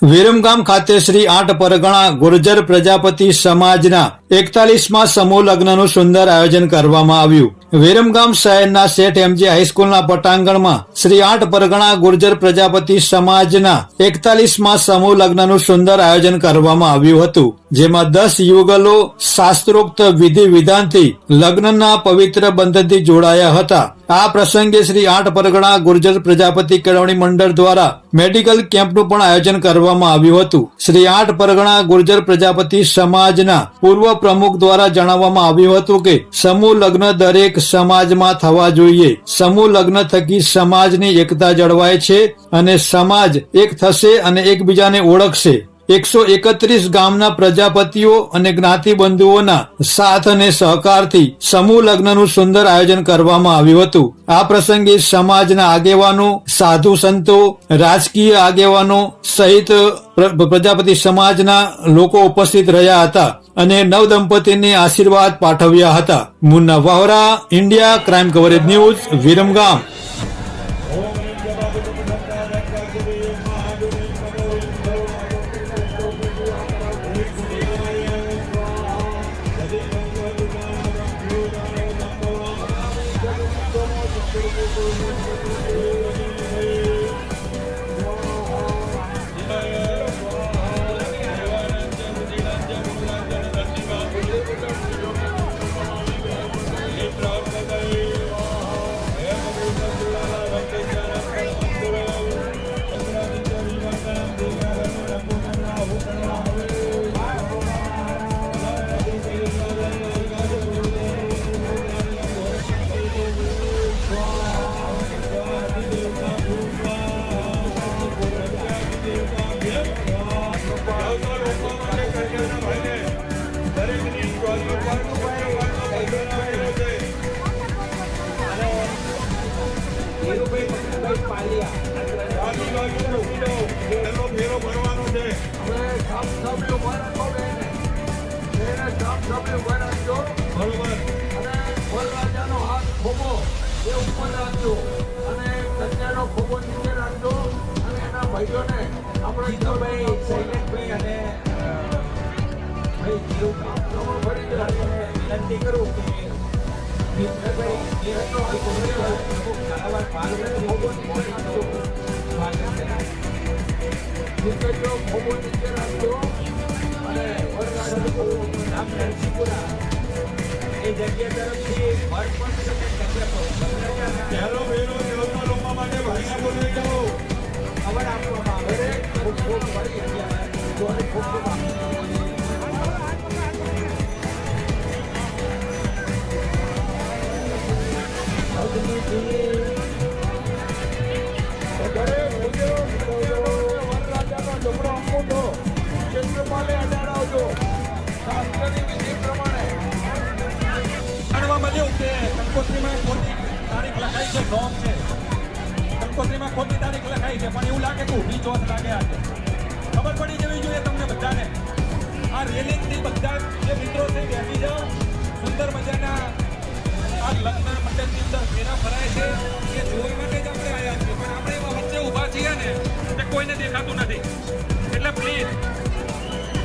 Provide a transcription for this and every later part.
વિરમગામ ખાતે શ્રી 8 પરગણા ગુર્જર પ્રજાપતિ સમાજના 41મા સમૂહ લગ્નનું સુંદર આયોજન કરવામાં આવ્યું. વિરમગામ શહેરના શેઠ એમજી હાઈસ્કૂલના પટાંગણમાં શ્રી 8 પરગણા ગુર્જર પ્રજાપતિ સમાજના 41મા સમૂહ લગ્નનું સુંદર આયોજન કરવામાં આવ્યું હતું, જેમાં 10 યુગલો શાસ્ત્રોક્ત વિધિ વિધાનથી લગ્નના પવિત્ર બંધનથી જોડાયા હતા. આ પ્રસંગે શ્રી 8 પરગણા ગુર્જર પ્રજાપતિ કેળવણી મંડળ દ્વારા મેડિકલ કેમ્પનું પણ આયોજન કરવામાં આવ્યું હતું. શ્રી 8 પરગણા ગુર્જર પ્રજાપતિ સમાજના પૂર્વ પ્રમુખ દ્વારા જણાવવામાં આવ્યું હતું કે સમૂહ લગ્ન દરેક સમાજમાં થવા જોઈએ. સમૂહ લગ્ન થકી સમાજની એકતા જળવાય છે અને સમાજ એક થશે અને એકબીજાને ઓળખશે. 131 ગામના પ્રજાપતિઓ અને જ્ઞાતિબંધુઓના સાથ અને સહકારથી સમૂહ લગ્નનું સુંદર આયોજન કરવામાં આવ્યું હતું. આ પ્રસંગે સમાજના આગેવાનો, સાધુ સંતો, રાજકીય આગેવાનો સહિત પ્રજાપતિ સમાજના લોકો ઉપસ્થિત રહ્યા હતા અને નવદંપતિને આશીર્વાદ પાઠવ્યા હતા. Munna Vahra, India crime coverage news, Viramgam. કંકોત્રીમાં ખોટી તારીખ લખાઈ છે, પણ એવું લાગે કે ઊભી ચોથ લાગે. આજે ખબર પડી જવી જોઈએ તમને બધાને. આ રેલિંગથી બધા જે મિત્રો છે બેસી જાઓ. સુંદર મજાના આ લગ્ન મંડળની અંદર ફેરા ફરાય છે એ જોવા માટે જ આપણે આવ્યા છીએ, પણ આપણે એમાં વચ્ચે ઊભા છીએ ને તે કોઈને દેખાતું નથી. એટલે પ્લીઝ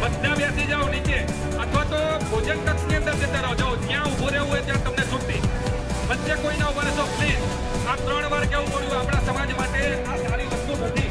બધા બેસી જાઓ નીચે, અથવા તો ભોજન કક્ષની અંદર જતા રહો. જાઓ જ્યાં ઊભો રહેવું હોય ત્યાં તમને છૂટતી. વચ્ચે કોઈ ના ઉભા રહેશો પ્લીઝ. આ 3 વાર કેવું પડ્યું, આપણા સમાજ માટે આ સારી વસ્તુ નથી.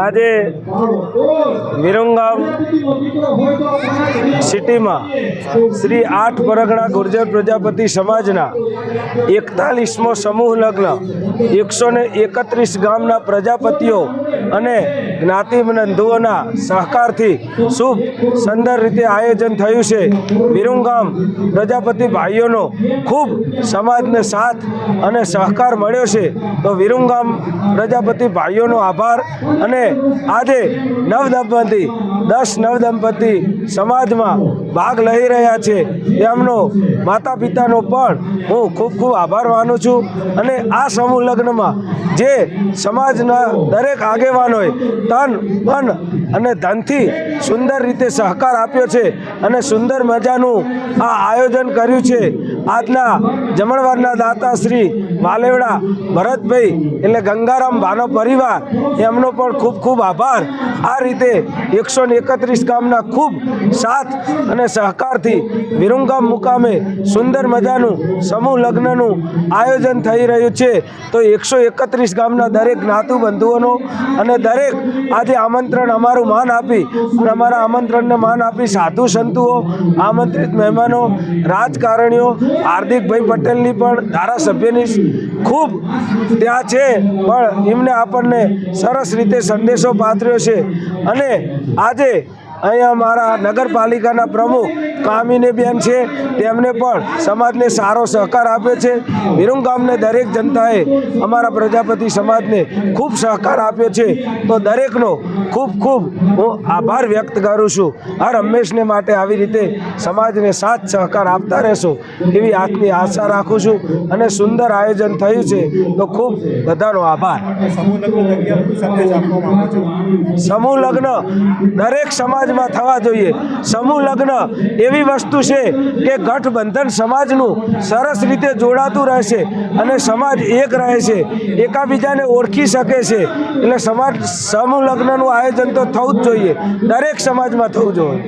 આજે વિરમગામ સિટીમાં શ્રી 8 પરગણા ગુર્જર પ્રજાપતિ સમાજના 41મો સમૂહ લગ્ન 131 ગામના પ્રજાપતિઓ અને જ્ઞાતિબંધુઓના સહકારથી શુભ સુંદર રીતે આયોજન થયું છે. વિરમગામ પ્રજાપતિ ભાઈઓનો ખૂબ સમાજને સાથ અને સહકાર મળ્યો છે. તો વિરમગામ પ્રજાપતિ ભાઈઓનો આભાર. અને આજે નવદંપતિ 10 નવદંપતિ સમાજમાં ભાગ લઈ રહ્યા છે તેમનો માતા પિતાનો પણ હું ખૂબ ખૂબ આભાર માનું છું. અને આ સમૂહ લગ્નમાં જે સમાજના દરેક આગેવાનોએ તન મન અને ધનથી સુંદર રીતે સહકાર આપ્યો છે અને સુંદર મજાનું આ આયોજન કર્યું છે. આજના જમણવારના દાતા શ્રી વાલેવડા ભરતભાઈ એટલે ગંગારામ ભાનો પરિવાર એમનો પણ ખૂબ ખૂબ આભાર. આ રીતે 131 ગામના ખૂબ સાથ અને સહકારથી વિરમગામ મુકામે સુંદર મજાનું સમૂહ લગ્નનું આયોજન થઈ રહ્યું છે. તો 131 ગામના દરેક જ્ઞાતિ બંધુઓનો અને દરેક આજે આમંત્રણ અમારું માન આપી અને અમારા આમંત્રણને માન આપી સાધુ સંતુઓ, આમંત્રિત મહેમાનો, રાજકારણીઓ, હાર્દિકભાઈ પટેલની પણ ધારાસભ્યની ખૂબ ત્યાં છે પણ એમને આપણને સરસ રીતે સંદેશો પાથર્યો છે. અને આજે અહીંયા મારા નગરપાલિકાના પ્રમુખ કામિનીબેન છે તેમને પણ સમાજને સારો સહકાર આપ્યો છે. વિરમગામને દરેક જનતાએ અમારા પ્રજાપતિ સમાજને ખૂબ સહકાર આપ્યો છે. તો દરેકનો ખૂબ ખૂબ હું આભાર વ્યક્ત કરું છું. હર હંમેશને માટે આવી રીતે સમાજને સાથ સહકાર આપતા રહેશો એવી આજની આશા રાખું છું. અને સુંદર આયોજન થયું છે તો ખૂબ બધાનો આભાર. સમૂહ લગ્ન દરેક સમાજમાં થવા જોઈએ. સમૂહ લગ્ન એવી વસ્તુ છે કે ગઠબંધન સમાજનું સરસ રીતે જોડાતું રહેશે અને સમાજ એક રહે છે, એકાબીજાને ઓળખી શકે છે. એટલે સમાજ સમૂહ લગ્નનું આયોજન તો થવું જ જોઈએ, દરેક સમાજમાં થવું જોઈએ.